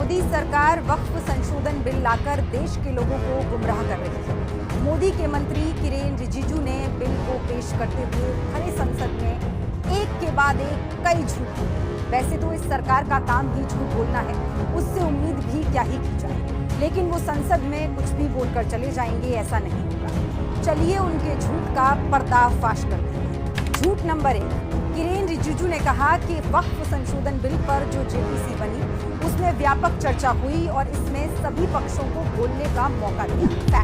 मोदी सरकार वक्फ संशोधन बिल लाकर देश के लोगों को गुमराह कर रही है। मोदी के मंत्री किरेन रिजिजू ने बिल को पेश करते हुए भरे संसद में एक के बाद एक कई झूठ बोले। वैसे तो इस सरकार का काम ही झूठ बोलना है, उससे उम्मीद भी क्या ही की जाए, लेकिन वो संसद में कुछ भी बोलकर चले जाएंगे ऐसा नहीं होगा। चलिए उनके झूठ का पर्दाफाश करते हैं। झूठ नंबर 1, किरेन रिजिजू ने कहा कि वक्फ संशोधन बिल पर जो जेपीसी बनी उसमें व्यापक चर्चा हुई और इसमें सभी पक्षों को बोलने का मौका दिया।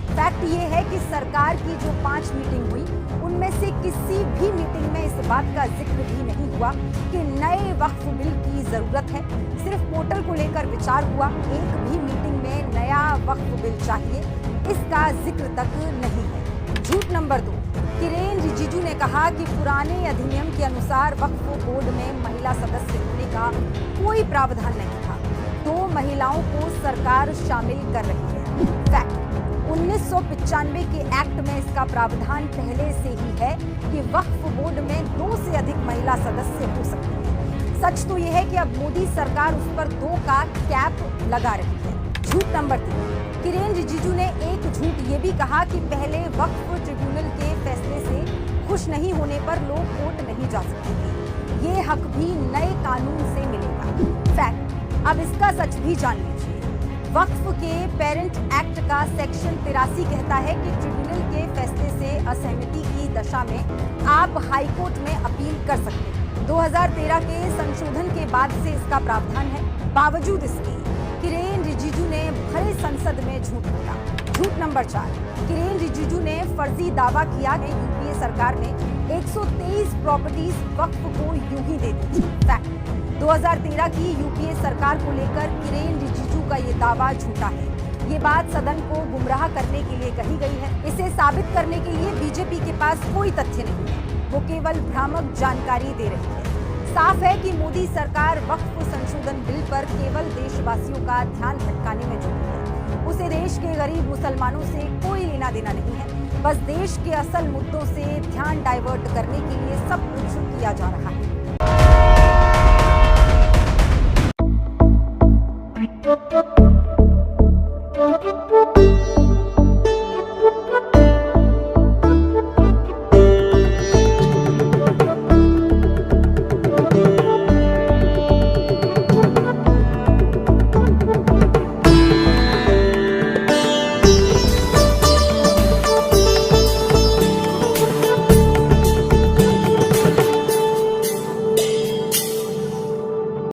फैक्ट ये है कि सरकार की जो 5 मीटिंग हुई उनमें से किसी भी मीटिंग में इस बात का जिक्र भी नहीं हुआ कि नए वक्फ बिल की जरूरत है। सिर्फ पोर्टल को लेकर विचार हुआ, एक भी मीटिंग में नया वक्फ बिल चाहिए इसका जिक्र तक नहीं है। झूठ नंबर 2, किरेन रिजिजू ने कहा कि पुराने अधिनियम के अनुसार वक्फ बोर्ड में महिला सदस्य होने का कोई प्रावधान नहीं था, 2 महिलाओं को सरकार शामिल कर रही है। फैक्ट, 1995 के एक्ट में इसका प्रावधान पहले से ही है कि वक्फ बोर्ड में 2 से अधिक महिला सदस्य हो सकते हैं। सच तो यह है कि अब मोदी सरकार उस पर 2 का कैप लगा रही है। झूठ नंबर 3, किरेन रिजिजू ने एक झूठ ये भी कहा कि पहले वक्फ ट्रिब्यूनल के फैसले से खुश नहीं होने पर लोग कोर्ट नहीं जा सकते थे, ये हक भी नए कानून से मिलेगा। फैक्ट, अब इसका सच भी जान लीजिए। वक्फ के पेरेंट एक्ट का सेक्शन 83 कहता है कि ट्रिब्यूनल के फैसले से असहमति की दशा में आप हाईकोर्ट में अपील कर सकते हैं। 2013 के संशोधन के बाद से इसका प्रावधान है। बावजूद इसके किरेन रिजिजू ने भरे संसद में झूठ बोला। झूठ नंबर 4, किरेन रिजिजू ने फर्जी दावा किया कि यूपीए सरकार ने 123 प्रॉपर्टीज वक्फ को यूं ही दे दी। फैक्ट, 2013 की यूपीए सरकार को लेकर किरेन रिजिजू का ये दावा झूठा है। ये बात सदन को गुमराह करने के लिए कही गई है। इसे साबित करने के लिए बीजेपी के पास कोई तथ्य नहीं है, वो केवल भ्रामक जानकारी दे रही है। साफ है कि मोदी सरकार वक्फ संशोधन बिल पर केवल देशवासियों का ध्यान भटकाने में जुटी है। उसे देश के गरीब मुसलमानों से कोई लेना देना नहीं है, बस देश के असल मुद्दों से ध्यान डाइवर्ट करने के लिए सब कुछ किया जा रहा है।